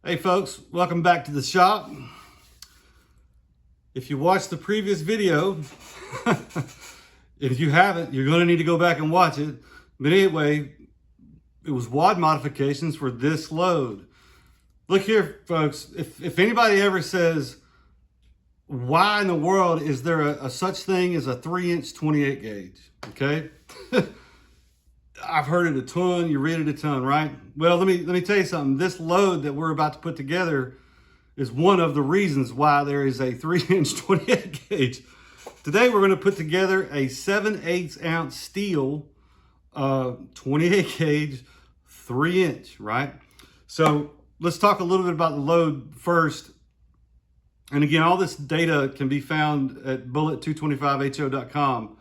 Hey folks, welcome back to the shop. If you watched the previous video, if you haven't, you're going to need to go back and watch it. But anyway, it was WOD modifications for this load. Look here, folks, if anybody ever says, why in the world is there a such thing as a 3-inch 28 gauge, okay? I've heard it a ton, you read it a ton, right? Well, let me tell you something. This load that we're about to put together is one of the reasons why there is a 3-inch 28 gauge. Today we're going to put together a 7/8 ounce steel 28 gauge 3-inch, right? So let's talk a little bit about the load first. And again, all this data can be found at bullet225ho.com.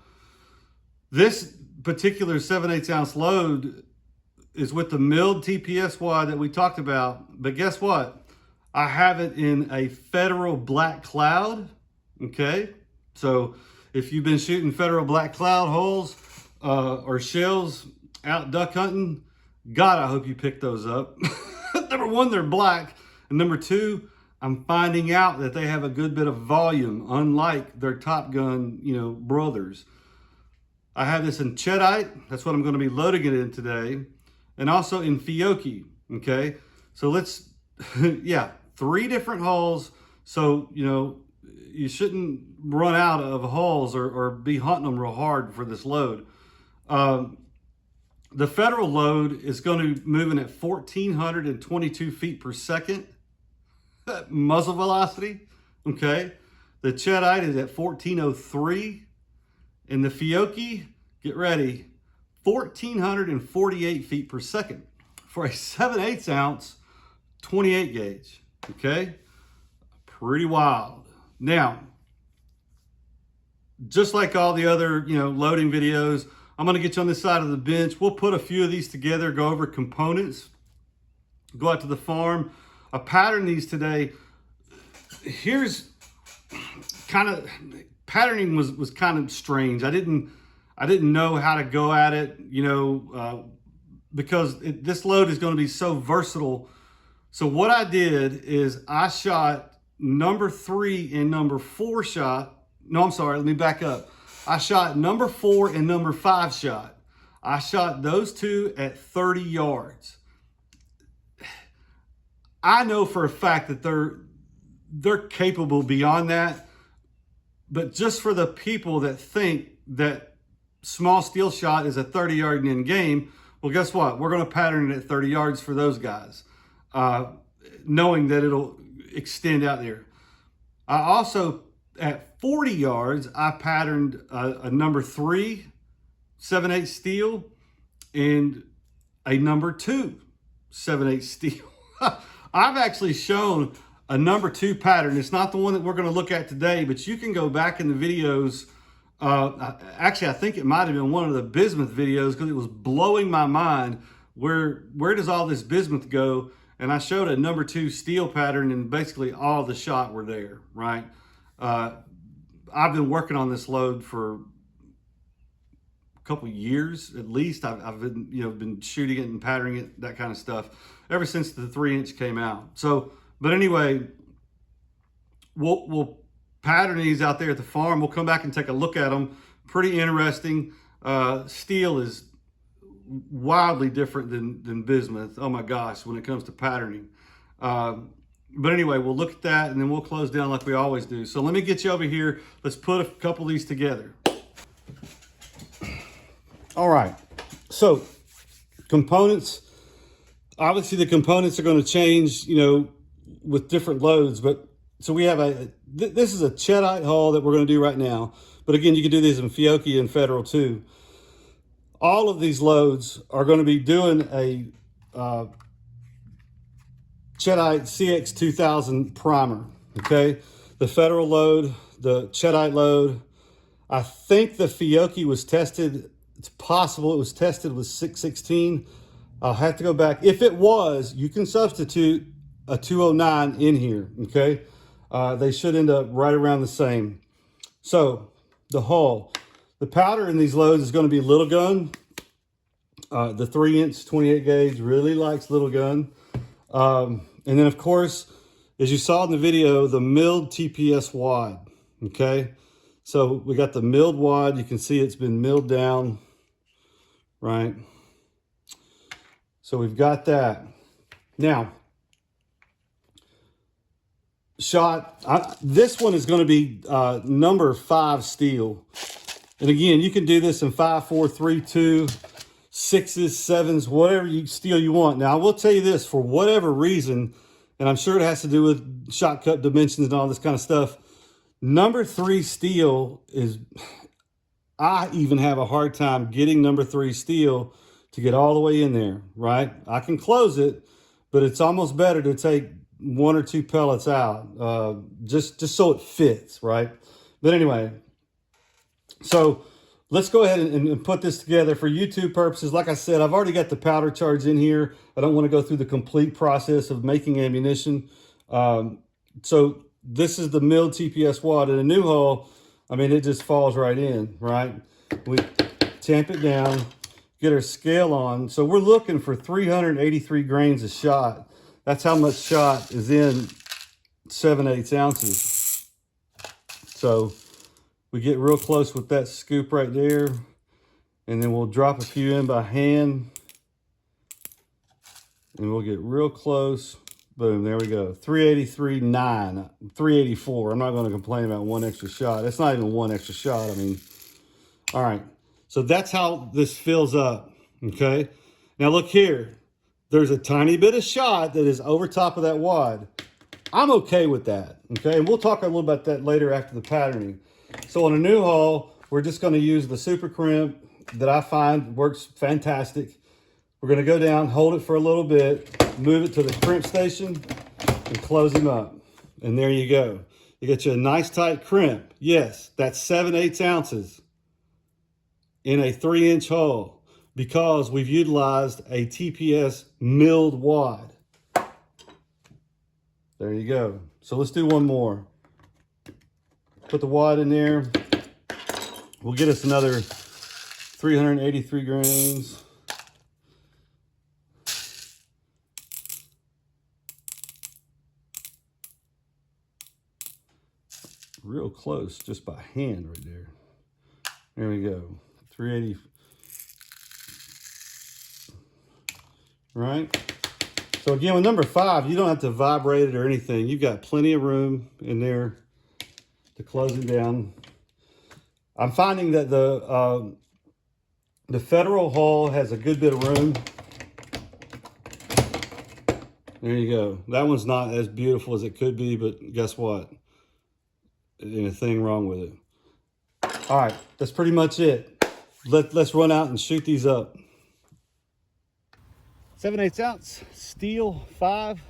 This particular 7/8 ounce load is with the milled TPSY that we talked about, but guess what? I have it in a Federal Black Cloud, okay? So if you've been shooting Federal Black Cloud holes or shells out duck hunting, God, I hope you picked those up. Number one, they're black, and number two, I'm finding out that they have a good bit of volume, unlike their Top Gun, brothers. I have this in Cheddite. That's what I'm going to be loading it in today. And also in Fiocchi, okay? So let's, yeah, 3 different holes. So, you shouldn't run out of holes or be hunting them real hard for this load. The Federal load is going to be moving at 1,422 feet per second. Muzzle velocity, okay? The Cheddite is at 1,403. And the Fiocchi, get ready, 1,448 feet per second for a 7/8 ounce 28 gauge, okay? Pretty wild. Now, just like all the other, loading videos, I'm gonna get you on this side of the bench. We'll put a few of these together, go over components, go out to the farm. I patterned these today. Here's kind of, patterning was kind of strange. I didn't know how to go at it, because this load is going to be so versatile. So what I did is I shot number 3 and number 4 shot. No, I'm sorry. Let me back up. I shot number 4 and number 5 shot. I shot those two at 30 yards. I know for a fact that they're capable beyond that. But just for the people that think that small steel shot is a 30-yard in game, well, guess what? We're going to pattern it at 30 yards for those guys, knowing that it'll extend out there. I also, at 40 yards, I patterned a number 3 7/8 steel and a number 2 7/8 steel. I've actually shown a number 2 pattern. It's not the one that we're going to look at today, but you can go back in the videos. Actually, I think it might have been one of the bismuth videos because it was blowing my mind. Where does all this bismuth go? And I showed a number 2 steel pattern, and basically all the shot were there, right? I've been working on this load for a couple years at least. I've been, been shooting it and patterning it, that kind of stuff, ever since the 3-inch came out. So, but anyway, we'll pattern these out there at the farm. We'll come back and take a look at them. Pretty interesting. Steel is wildly different than bismuth. Oh my gosh, when it comes to patterning. But anyway, we'll look at that and then we'll close down like we always do. So let me get you over here. Let's put a couple of these together. All right. So components. Obviously the components are going to change, with different loads, but so we have this is a Cheddite hull that we're going to do right now. But again, you can do these in Fiocchi and Federal too. All of these loads are going to be doing a Cheddite CX2000 primer, okay? The Federal load, the Cheddite load. I think the Fiocchi was tested, it's possible it was tested with 616. I'll have to go back. If it was, you can substitute a 209 in here, okay? They should end up right around the same. So the hull, the powder in these loads is going to be little gun. The 3-inch 28 gauge really likes little gun. And then of course, as you saw in the video, the milled TPS wad, okay? So we got the milled wad. You can see it's been milled down, right? So we've got that. Now, this one is going to be number 5 steel. And again, you can do this in 5, 4, 3, 2, 6s, 7s, whatever steel you want. Now, I will tell you this, for whatever reason, and I'm sure it has to do with shot cut dimensions and all this kind of stuff, number 3 steel is, I even have a hard time getting number 3 steel to get all the way in there, right? I can close it, but it's almost better to take 1 or 2 pellets out, just so it fits, right? But anyway, so let's go ahead and put this together for YouTube purposes. Like I said, I've already got the powder charge in here. I don't want to go through the complete process of making ammunition. So this is the milled TPS wad. In a new hull, I mean, it just falls right in, right? We tamp it down, get our scale on. So we're looking for 383 grains of shot. That's how much shot is in 7/8 ounces. So we get real close with that scoop right there, and then we'll drop a few in by hand, and we'll get real close. Boom, there we go. 383.9, 384. I'm not going to complain about 1 extra shot. It's not even 1 extra shot. I mean, all right. So that's how this fills up, okay? Now look here. There's a tiny bit of shot that is over top of that wad. I'm okay with that, okay? And we'll talk a little about that later after the patterning. So on a new hull, we're just going to use the Super Crimp that I find works fantastic. We're going to go down, hold it for a little bit, move it to the crimp station, and close him up. And there you go. You get you a nice tight crimp. Yes, that's 7/8 ounces in a 3-inch hull, because we've utilized a TPS milled wad. There you go. So let's do one more. Put the wad in there. We'll get us another 383 grains. Real close, just by hand right there. There we go. 380. Right? So again, with number 5, you don't have to vibrate it or anything. You've got plenty of room in there to close it down. I'm finding that the Federal hull has a good bit of room. There you go. That one's not as beautiful as it could be, but guess what? Ain't a thing wrong with it. All right, that's pretty much it. Let's run out and shoot these up. 7/8 ounce steel 5,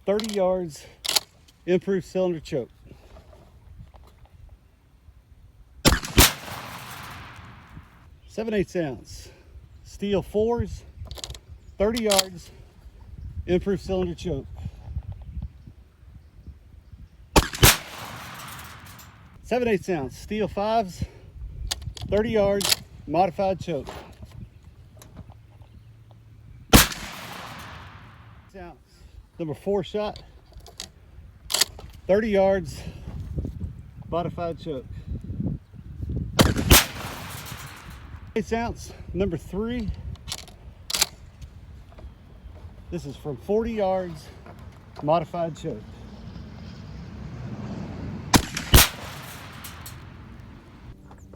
30 yards, improved cylinder choke. .7/8 ounce steel 4s, 30 yards, improved cylinder choke. 7/8 ounce steel 5s, 30 yards, modified choke. Ounce number 4 shot, 30 yards, modified choke. 8 ounce number 3. This is from 40 yards, modified choke.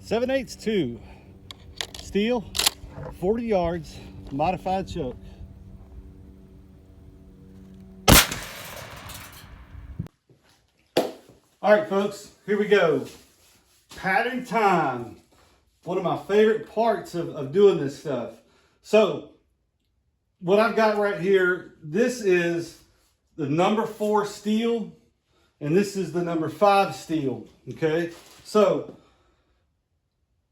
.7/8 2 steel, 40 yards, modified choke. All right, folks, here we go. Pattern time. One of my favorite parts of doing this stuff. So what I've got right here, this is the number 4 steel, and this is the number 5 steel, okay? So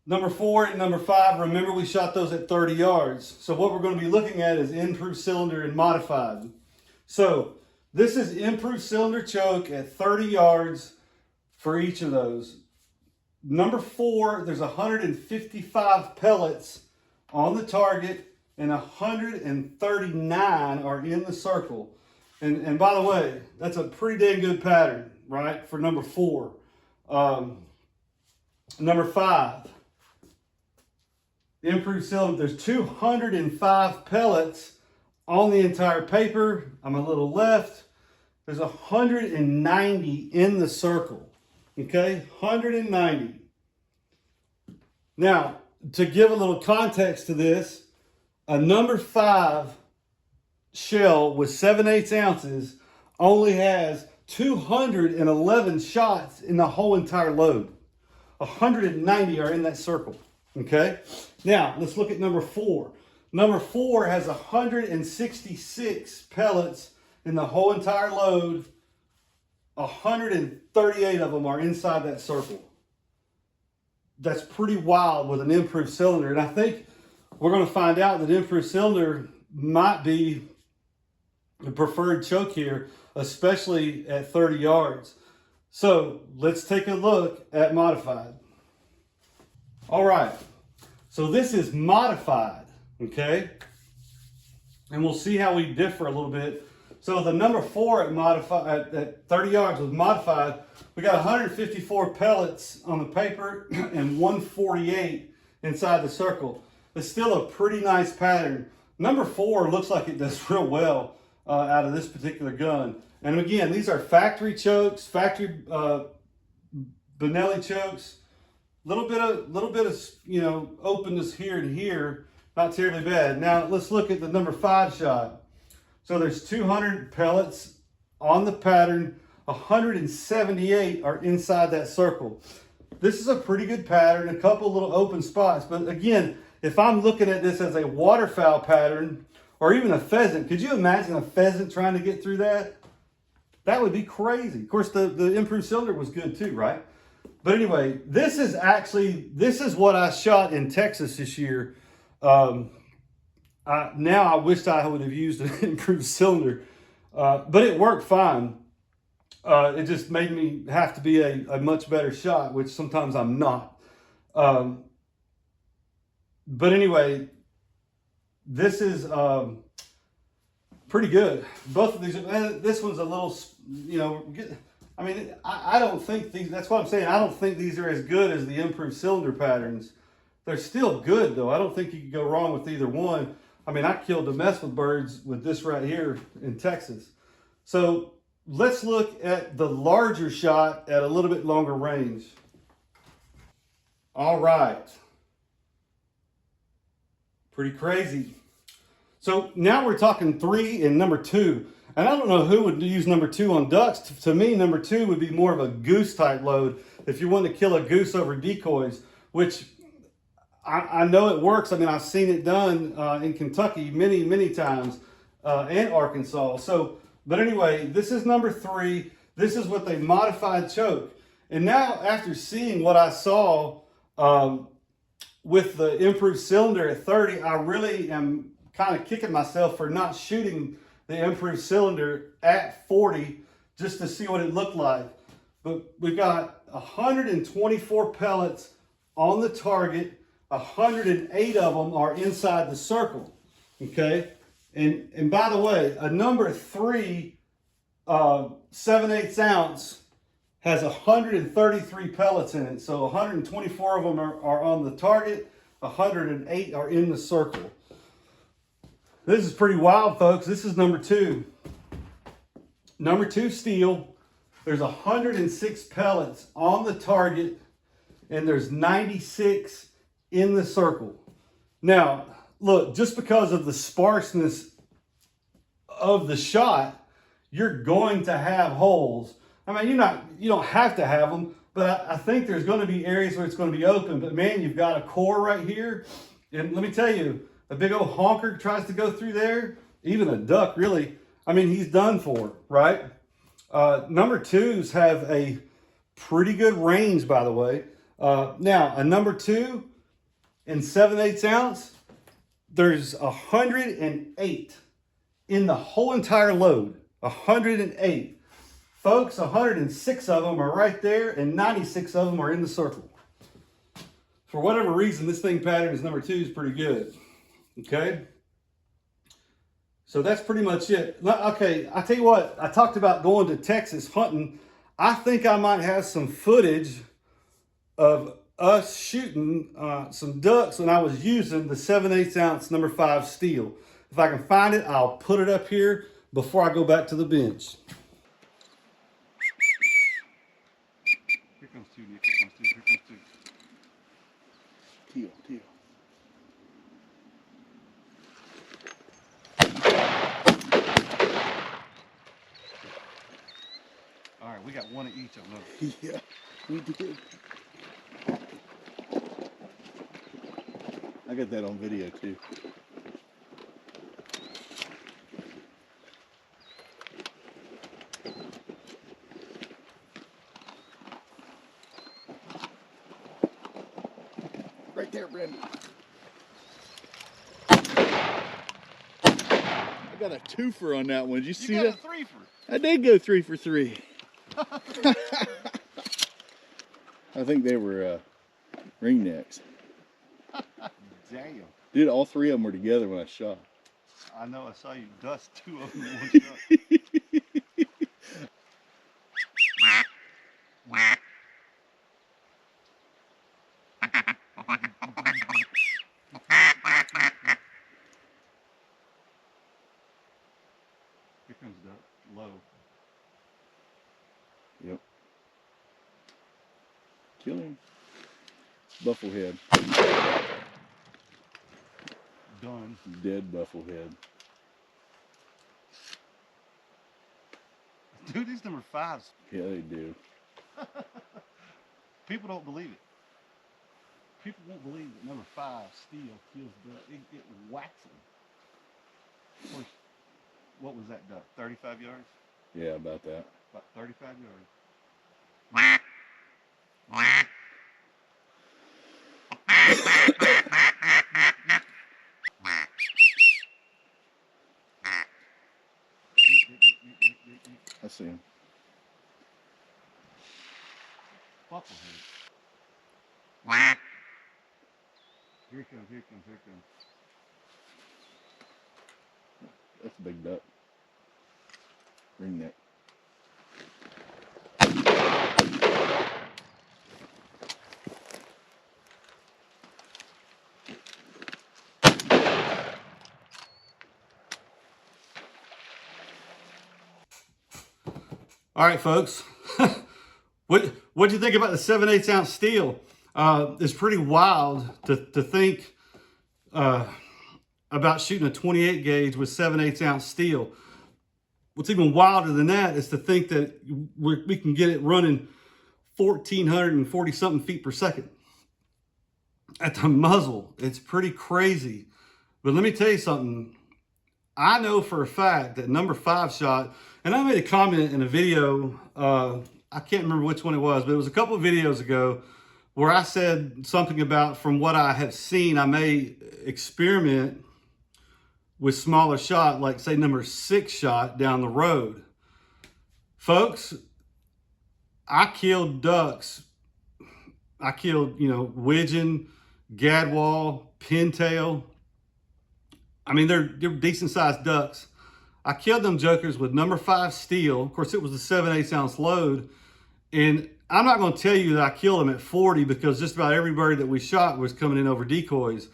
number 4 and number 5, remember we shot those at 30 yards. So what we're going to be looking at is improved cylinder and modified. So this is improved cylinder choke at 30 yards for each of those. Number 4, there's 155 pellets on the target and 139 are in the circle. And by the way, that's a pretty dang good pattern, right? For number 4. Number 5, the improved cylinder. There's 205 pellets on the entire paper. I'm a little left. There's 190 in the circle. Okay, 190. Now, to give a little context to this, a number 5 shell with 7/8 ounces only has 211 shots in the whole entire load. 190 are in that circle. Okay, now let's look at number 4. Number 4 has 166 pellets in the whole entire load. 138 of them are inside that circle. That's pretty wild with an improved cylinder. And I think we're going to find out that improved cylinder might be the preferred choke here, especially at 30 yards. So let's take a look at modified. All right, so this is modified, okay? And we'll see how we differ a little bit. So the number 4 at 30 yards was modified. We got 154 pellets on the paper and 148 inside the circle. It's still a pretty nice pattern. Number 4 looks like it does real well out of this particular gun. And again, these are factory chokes, factory Benelli chokes. Little bit of you know, openness here and here, not terribly bad. Now let's look at the number 5 shot. So there's 200 pellets on the pattern. 178 are inside that circle. This is a pretty good pattern, a couple little open spots. But again, if I'm looking at this as a waterfowl pattern or even a pheasant, could you imagine a pheasant trying to get through that? That would be crazy. Of course, the improved cylinder was good too, right? But anyway, this is what I shot in Texas this year. Now I wished I would have used an improved cylinder, but it worked fine. It just made me have to be a much better shot, which sometimes I'm not. But anyway, this is pretty good. Both of these, this one's a little, you know, I mean, I don't think these, that's what I'm saying. I don't think these are as good as the improved cylinder patterns. They're still good though. I don't think you can go wrong with either one. I mean, I killed a mess with birds with this right here in Texas. So let's look at the larger shot at a little bit longer range. All right. Pretty crazy. So now we're talking 3 and number 2. And I don't know who would use number 2 on ducks. To me, number 2 would be more of a goose type load. If you want to kill a goose over decoys, which I know it works. I mean, I've seen it done in Kentucky many, many times and Arkansas. So, but anyway, this is number 3. This is with a modified choke. And now after seeing what I saw with the improved cylinder at 30, I really am kind of kicking myself for not shooting the improved cylinder at 40 just to see what it looked like. But we've got 124 pellets on the target. 108 of them are inside the circle. Okay. And by the way, a number 3 7/8 ounce has 133 pellets in it. So 124 of them are on the target. 108 are in the circle. This is pretty wild, folks. This is number 2. Number 2 steel. There's 106 pellets on the target, and there's 96 in the circle. Now, look, just because of the sparseness of the shot, you're going to have holes. I mean, you don't have to have them, but I think there's going to be areas where it's going to be open. But man, you've got a core right here, and let me tell you, a big old honker tries to go through there, even a duck, really. I mean, he's done for, right? Number 2s have a pretty good range, by the way. Now, a number 2 in 7/8 ounce, there's 108 in the whole entire load. 108. Folks, 106 of them are right there, and 96 of them are in the circle. For whatever reason, this thing pattern is number 2 is pretty good. Okay. So that's pretty much it. Okay, I tell you what, I talked about going to Texas hunting. I think I might have some footage of us shooting some ducks when I was using the 7/8 ounce number 5 steel. If I can find it, I'll put it up here before I go back to the bench. Here comes two, Nick. Here comes two. Here comes two. Teal. All right, we got one of each of them. Yeah, we did. I got that on video too. Right there, Brandon. I got a twofer on that one. Did you see that? You got a threefer. I did go 3 for 3. I think they were ringnecks. Damn. Dude, all 3 of them were together when I shot. I know, I saw you dust 2 of them in one shot. Here comes duck, low. Yep. Kill him. Bufflehead. Done. Dead bufflehead. Dude, these number 5s. Yeah, they do. People don't believe it. People won't believe that number 5 steel kills duck. It whacks them. Of course, what was that duck? 35 yards? Yeah, about that. About 35 yards. I see him. Bufflehead. Here it comes, here it comes, here it comes. That's a big duck. Ringneck. All right, folks. What'd you think about the 7/8 ounce steel? It's pretty wild to think about shooting a 28 gauge with 7/8 ounce steel. What's even wilder than that is to think that we can get it running 1,440 something feet per second at the muzzle. It's pretty crazy. But let me tell you something. I know for a fact that number 5 shot, and I made a comment in a video, I can't remember which one it was, but it was a couple of videos ago where I said something about, from what I have seen, I may experiment with smaller shot, like say number 6 shot down the road. Folks, I killed ducks. I killed, widgeon, gadwall, pintail. I mean, they're decent sized ducks. I killed them jokers with number 5 steel. Of course, it was a 7/8 ounce load. And I'm not going to tell you that I killed them at 40, because just about every bird that we shot was coming in over decoys.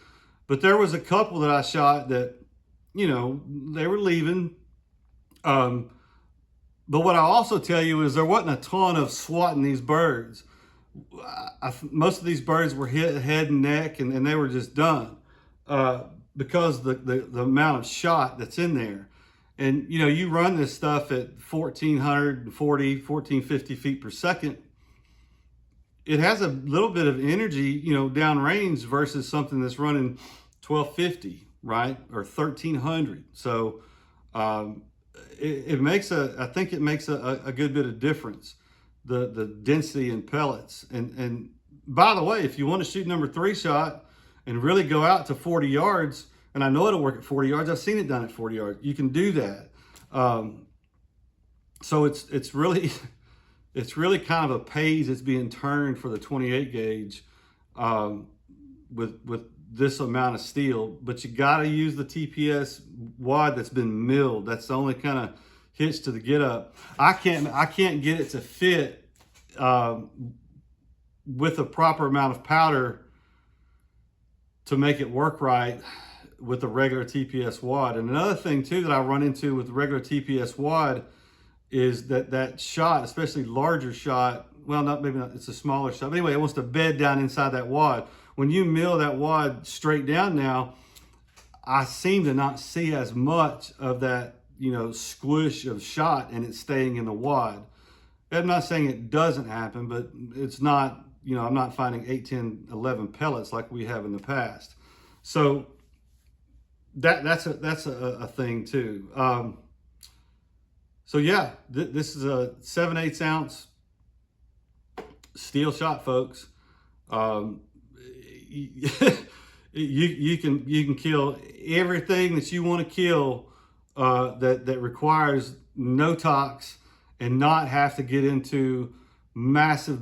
But there was a couple that I shot that, they were leaving. But what I also tell you is there wasn't a ton of swatting these birds. Most of these birds were hit head and neck, and they were just done. Because the amount of shot that's in there. And, you run this stuff at 1,440, 1,450 feet per second. It has a little bit of energy, downrange versus something that's running 1,250, right? Or 1,300. So it makes I think it makes a good bit of difference, the density in pellets. And by the way, if you want to shoot number 3 shot and really go out to 40 yards, and I know it'll work at 40 yards. I've seen it done at 40 yards. You can do that. So it's really kind of a page that's being turned for the 28 gauge with this amount of steel, but you got to use the TPS wad that's been milled. That's the only kind of hitch to the get up. I can't get it to fit with a proper amount of powder to make it work right with the regular TPS wad. And another thing too that I run into with the regular TPS wad is that shot, especially larger shot, well, maybe not, it's a smaller shot, but anyway, it wants to bed down inside that wad. When you mill that wad straight down now, I seem to not see as much of that, squish of shot and it's staying in the wad. I'm not saying it doesn't happen, but it's not, I'm not finding 8, 10, 11 pellets like we have in the past. So that's a thing too. So yeah, this is a 7/8 ounce steel shot, folks. You can kill everything that you want to kill that requires no tox and not have to get into massive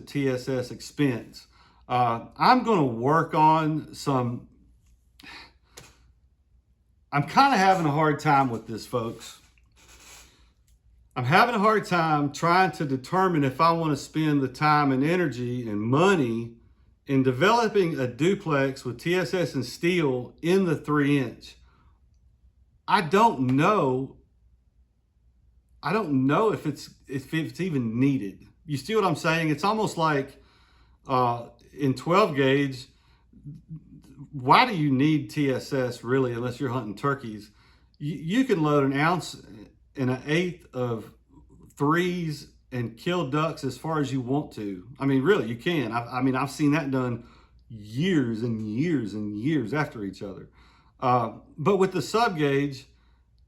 TSS expense. I'm going to work on some. I'm kind of having a hard time with this, folks. I'm having a hard time trying to determine if I want to spend the time and energy and money in developing a duplex with TSS and steel in the 3-inch. I don't know if it's even needed. You see what I'm saying? It's almost like in 12 gauge, why do you need TSS really unless you're hunting turkeys? You can load an ounce and 1/8 of 3s and kill ducks as far as you want to. I mean, really, you can. I've seen that done years and years and years after each other. But with the sub gauge,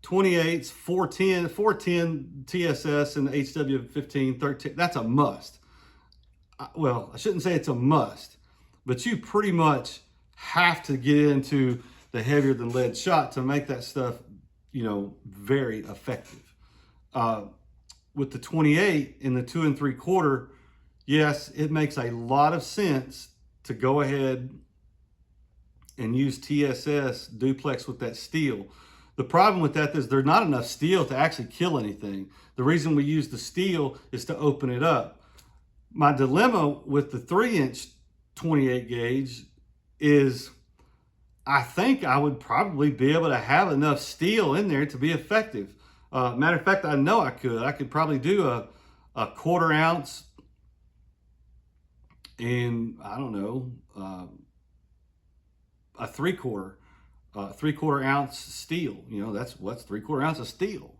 28s, 410 TSS and HW15, 13, that's a must. Well, I shouldn't say it's a must, but you pretty much have to get into the heavier than lead shot to make that stuff, very effective. With the 28 and the 2 3/4, yes, it makes a lot of sense to go ahead and use TSS duplex with that steel. The problem with that is there's not enough steel to actually kill anything. The reason we use the steel is to open it up. My dilemma with the 3-inch 28 gauge is I think I would probably be able to have enough steel in there to be effective. Matter of fact, I know I could. I could probably do a 1/4 ounce and I don't know, a 3/4 ounce steel. That's 3/4 ounce of steel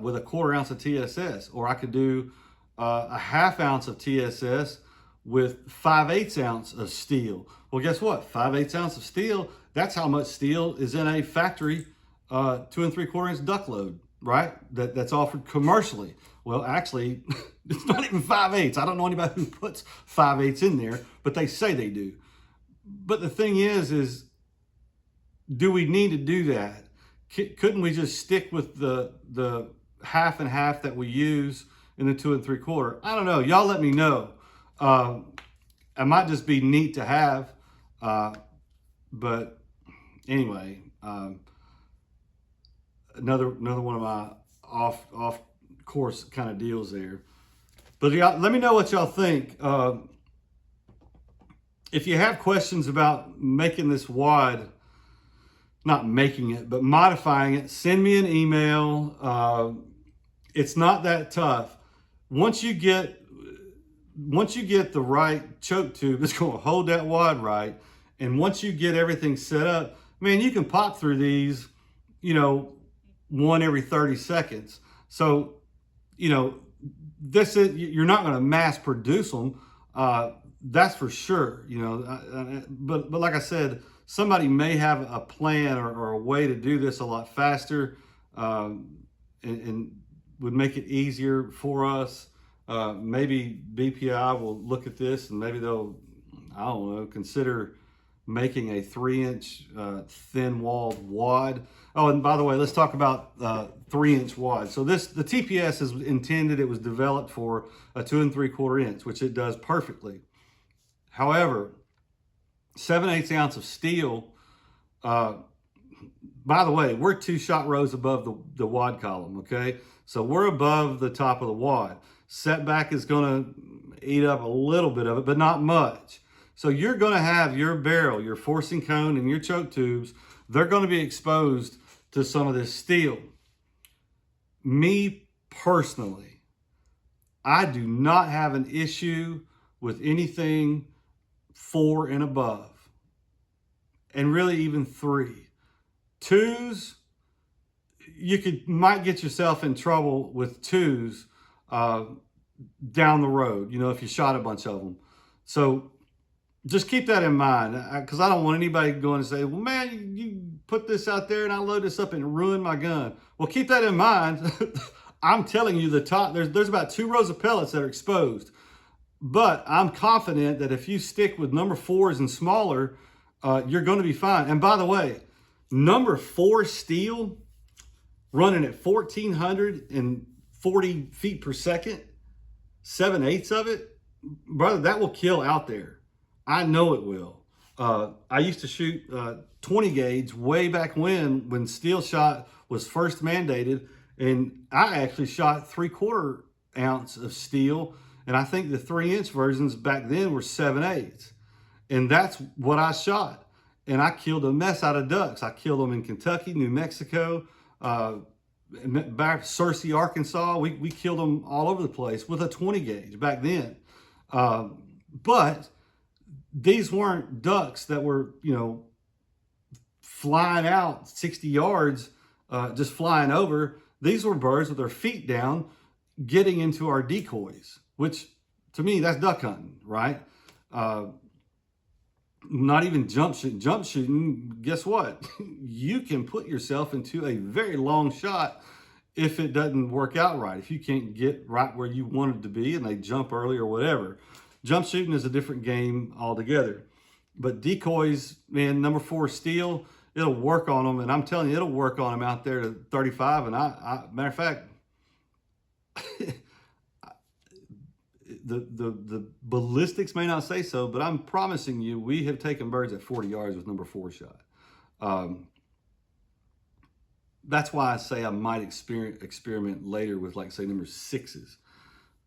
with a 1/4 ounce of TSS. Or I could do a 1/2 ounce of TSS with 5/8 ounce of steel. Well, guess what? 5/8 ounce of steel, that's how much steel is in a factory 2 3/4 inch duck load, right? That's offered commercially. Well, actually, it's not even 5/8. I don't know anybody who puts 5/8 in there, but they say they do. But the thing is do we need to do that? Couldn't we just stick with the 1/2 and 1/2 that we use in the 2 3/4? I don't know. Y'all let me know. It might just be neat to have, but anyway, another one of my off course kind of deals there. But y'all, let me know what y'all think. If you have questions about making this wad, not making it, but modifying it, send me an email. It's not that tough. Once you get the right choke tube that's going to hold that wad right, and once you get everything set up, man, you can pop through these, one every 30 seconds. So, you're not going to mass produce them. That's for sure, but like I said, somebody may have a plan or a way to do this a lot faster, and would make it easier for us. Maybe BPI will look at this and maybe they'll, I don't know, consider making a 3-inch thin walled wad. Oh, and by the way, let's talk about 3-inch wad. So the TPS is intended, it was developed for a 2 3/4 inch, which it does perfectly. However, 7/8 ounce of steel. By the way, we're 2 shot rows above the wad column, okay? So we're above the top of the wad. Setback is gonna eat up a little bit of it, but not much. So you're gonna have your barrel, your forcing cone, and your choke tubes, they're gonna be exposed to some of this steel. Me personally, I do not have an issue with anything 4 and above, and really even 3. 2s, you might get yourself in trouble with 2s down the road, you know, if you shot a bunch of them. So just keep that in mind, because I don't want anybody going to say, well, man, you put this out there and I load this up and ruin my gun. Well, keep that in mind. I'm telling you, the top, there's about 2 rows of pellets that are exposed. But I'm confident that if you stick with number 4s and smaller, you're going to be fine. And by the way, number 4 steel running at 1,440 feet per second, 7/8 of it, brother, that will kill out there. I know it will. I used to shoot 20 gauge way back when steel shot was first mandated, and I actually shot 3/4 ounce of steel, and I think the 3-inch versions back then were 7/8, and that's what I shot. And I killed a mess out of ducks. I killed them in Kentucky, New Mexico, back Searcy, Arkansas. We killed them all over the place with a 20 gauge back then. But these weren't ducks that were, you know, flying out 60 yards, just flying over. These were birds with their feet down, getting into our decoys, which to me, that's duck hunting, right? Not even jump shooting. Jump shooting, guess what? You can put yourself into a very long shot if it doesn't work out right. If you can't get right where you wanted to be and they jump early or whatever. Jump shooting is a different game altogether. But decoys, man, number 4 steel, it'll work on them. And I'm telling you, it'll work on them out there to 35. And matter of fact, the ballistics may not say so, but I'm promising you, we have taken birds at 40 yards with number 4 shot. That's why I say I might experiment later with, like, say, number 6s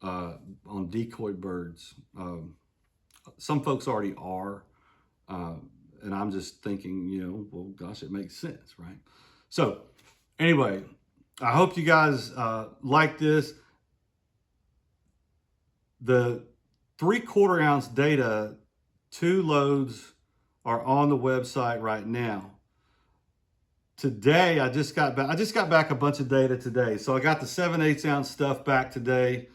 on decoy birds. Some folks already are, and I'm just thinking, you know, well, gosh, it makes sense, right? So anyway, I hope you guys like this. The 3/4 ounce data, 2 loads are on the website right now. Today, I just got back a bunch of data today. So I got the 7/8 ounce stuff back today.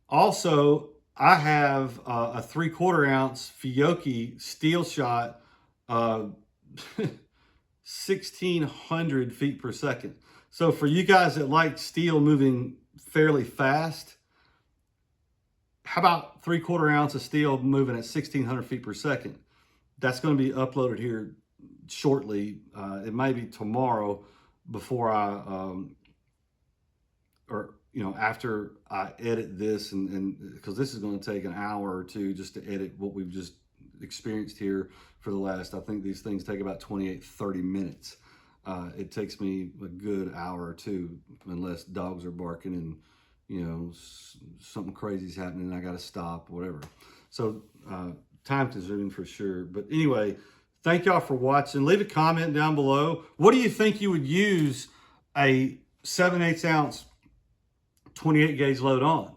Also, I have a 3/4 ounce Fiocchi steel shot, 1,600 feet per second. So for you guys that like steel moving fairly fast, how about 3/4 ounce of steel moving at 1,600 feet per second? That's going to be uploaded here shortly. It may be tomorrow before or you know, after I edit this, and because this is going to take an hour or 2 just to edit what we've just experienced here for the last, I think these things take about 28-30 minutes. It takes me a good hour or 2, unless dogs are barking and, you know, something crazy's happening and I got to stop, whatever. So time consuming for sure. But anyway, thank y'all for watching. Leave a comment down below. What do you think you would use a 7/8 ounce 28 gauge load on?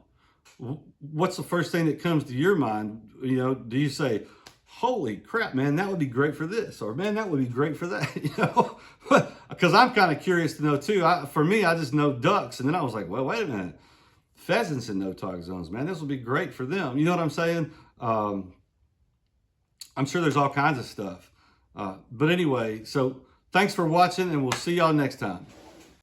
What's the first thing that comes to your mind? You know, do you say, holy crap, man, that would be great for this, or man, that would be great for that? You know, because I'm kind of curious to know too. For me, I just know ducks, and then I was like, well, wait a minute, pheasants in no talk zones, man, this would be great for them. You know what I'm saying? I'm sure there's all kinds of stuff. But anyway, so thanks for watching, and we'll see y'all next time.